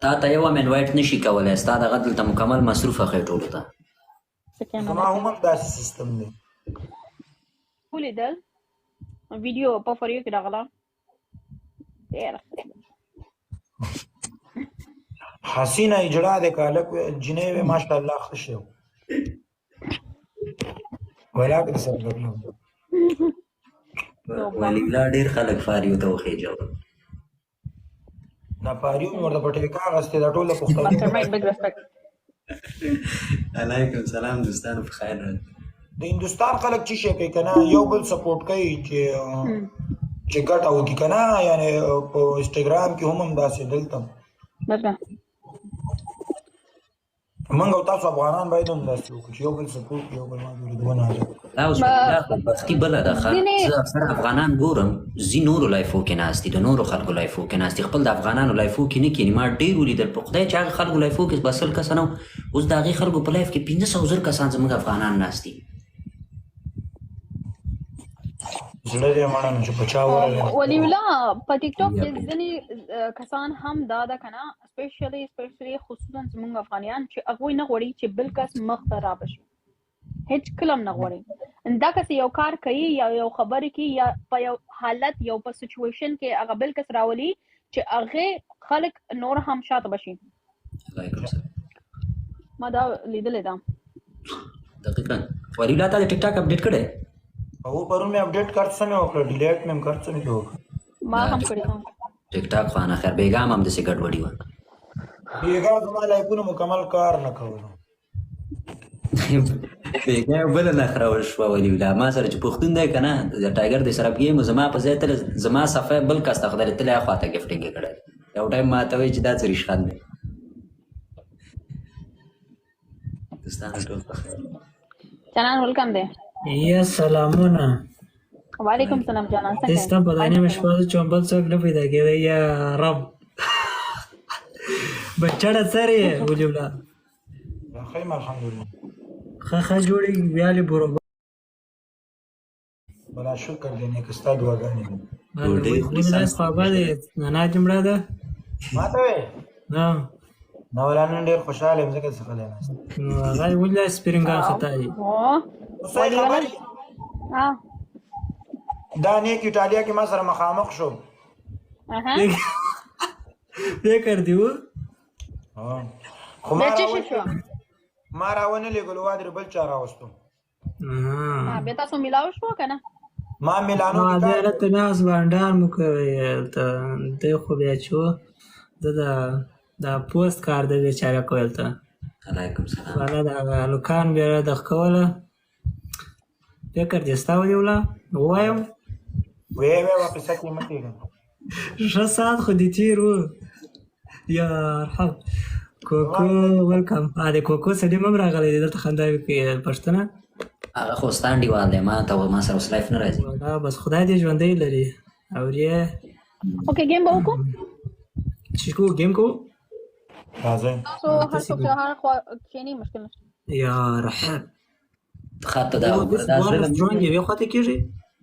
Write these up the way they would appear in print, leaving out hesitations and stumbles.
تا ته یو هم انوایټ نشي کولی ستا دغه دلته مکمل مصروف اخی ټولو ته زما هم داسې سیستم دی ولیدل ویډیو په فریو کې راغله ډېر حسینه اجړه د کالک جنې وې ماشاءالله ښه شو ولاک د سره غوښنه ولی الله ډېر خلک فاریو ته وخېجو نه پاریو مې ورته پټې کاغذ ته دا ټول پښتو ماسترمایند بگ ریسپیکټ علیکم سلام دوستانو په خیر راځئ د هندستان خلک چې شي کوي کنه یو بل سپورټ کوي چې ګټه وکړي کنه یعنی په انستګرام کې هم داسې دلته بس موږ او تاسو افغانان باید هم داسې وکړو چې یو بل سپورټ یو بل باندې ونه دا اوس دا بختي بله ده ښه زه اکثره افغانان ګورم ځي نورو لایفو کې ناست دي د نورو خلکو لایفو کې ناست دي خپل د افغانانو لایفو کې نه کښېني ما ډېر ولیدل په خدای چې هغه خلکو لایفو کې به 100 کسه نه اوس د هغې خلکو په لایف کې 500 زر کسان زموږ افغانان ناست دي زړه دې مړه چې په چا ورغلی ولی الله په ټیک ټاک کې ځینې کسان هم دا ده که نه سپیشلی خصوصا زموږ افغانیان چې هغوی نه غواړي چې بل کس مخ ته رابشي هیڅ کله هم نه غواړي دا کس یو کار کوي یا یو خبرې کوي یا په یو حالت یو په سچویشن کې هغه بل کس راولي چې هغې خلک نور هم شاته بشي ما دا لیدلې ده دقیقا ولی الله تا د ټیک ټاک اپډیټ کړی او پرون مې اپډیټ کړ څه مې وکړ ډیلیټ مې کړ څه مې وکړ ما هم کړی ده ټیک ټاک خو نه خیر بیګام هم داسې ګډوډي وه بیګا زما لایفونه مکمل کار نه کولو بیګا یو بله نخره وشوه ولي الله ما سره چې پښتون دی که نه د ټایګر د سره ګیم زما په ځای تل زما صفحه بل کس ته خدای تللی خواته ګفټینګ یې کړی یو ټایم ما ته وایي چې دا څه ریشخند دی دوستانو ټول په خیر جانان ویلکم دی یا سلامونه وعلیکم سلام جانان څنګه دستا په دانه مشپاز چومبل څوک نه پیدا کېده یا رب بچړه سره ولي ولا خیر الحمدلله خه جوړي ویالي برابر بلا شکر دې نه کستا دعاګانې ډوډۍ خوري نه خبره ده نه جمله ده ما ته نه نو ولانه ډېر خوشاله یم ځکه څه خلای نه غای ولا سپرینګا خطا دي صحیح خبرې دا نیک ایټالیا کې ما سره مخامخ شو فکر دیو خو ما راونه لګلو وادر بل چا راوستو به تاسو ملاو شو کنه ما ملانو کې دا راته ناس باندې مو کوي ته خو بیا چو دا پوسټ کار د بیچاره کول ته علیکم سلام والا دا لوکان بیا د خوله فکر دې ستاو دی ولا وایم وې واپس کې مته ښه سات خو دې تیرو یا رحم کوکو ویلکم د کوکو سړي مم راغلی دی دلته خنداوي کې پښتنه هغه خو ستا انډیوال دی ما سره اوس لایف نه راځي بس خدای دې ژوندی لري اورې اوکې ګیم به وکړو چې کو ګیم کو راځي سو هر څوک هر خوا کښېني مشکل نشته یا رحم خاطر دا سترونګ یې خاطر کېږي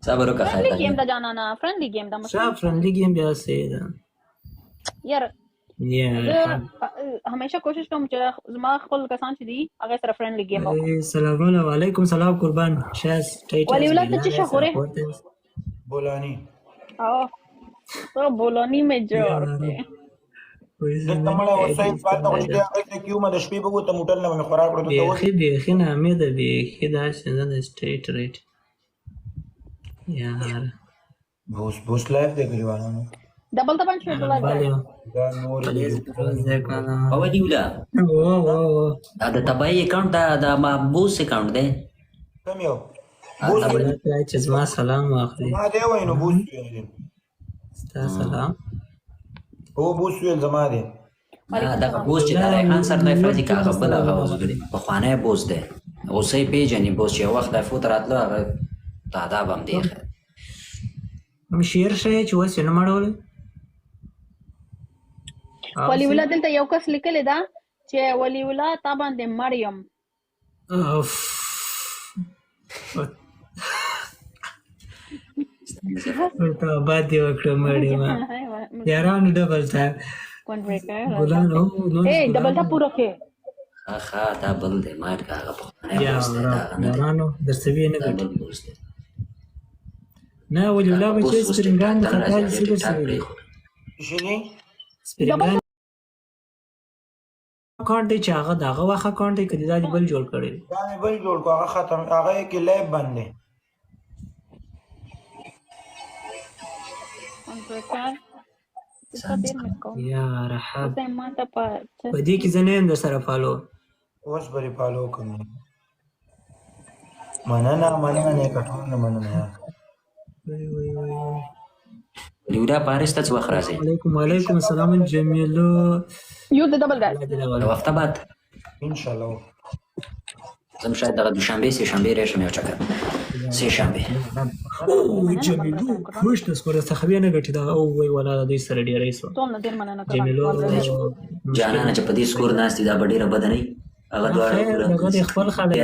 صبر وکړه فرندلی گیم دا جانانا فرندلی گیم دا مشکل فرندلی گیم بیا سي دا یار یا همیشه کوشش کوم چې زما خپل کسان چې دي هغه سره فرندلی گیم وکړم سلام علیکم سلام قربان شاز ټایټل ولی ولات چې شهره بولانی او تو بولانی میں جوړ د تمړه وسای پاتې و چې هغه کیو ما د شپې به ته موټر نه مې خوراک ورته ته به نه امید به دا څنګه د سټیټ ریټ یار بوس لایف دی ګریوانو ډبل ته باندې شو دا نور او دی ولا دا د تبای اکاونټ دا ما بوس اکاونټ دی کوم یو بوس چې زما سلام واخلي ما دی وینو بوس ستا سلام او بوس ویل زما دی دا بوس چې دا ریحان سره نه فرضي کاغه بل هغه وګړي په خوانه بوس دی اوسې پیژنې بوس چې وخت د فوت راتلو هغه تعداد هم دی هم شیر شي چې وسه نه مړول ولی ولا دلته یو کس لیکل دا چې ولی ولا تا باندې مریم اف ته باندې وکړه مریم یارانو ډبل تا ون بريکر ګلان او نو اے ډبل ټاپ پورا کې ښه دا بل دی ما که هغه پخوانی یا پوسټ دی دا هغه نه دی یارانو درسوي نه دا ګټي بل پوسټ دی نه ولې ولا به چې سپرینګان د خطا راځي دي ټیک ټاک څه پرېښود. شنو سپرینګان اکاونټ دی چې هغه دغه واخه اکاونټ دی کدي دا دی بل جوړ کړی دا مې بل جوړ کو هغه ختم هغه کې لایب باندې ون بريکر څه ډیر مې کو یا رحب زه ما ته په په دې کې زه نه یم در سره فالو اوس بری پالو کوم مننه نه کټون نه مننه لیودا پاریس ته څه وخت راځي وعلیکم السلام جمیلو یو د ډبل ګاز یو هفته بعد ان شاء الله زم شاید دغه دوشنبه سه شنبه راشم یو چکر سه شنبه او جمیلو خوش د سکور څخه بیا نه ګټي دا او وای ولا د دې سره ډیرې سو ټول نه ډیر مننه جمیلو کوم جانانه چې په دې سکور ناستې دا به ډېره بده نه وي هغه خیر دواړه دغه د خپل خلک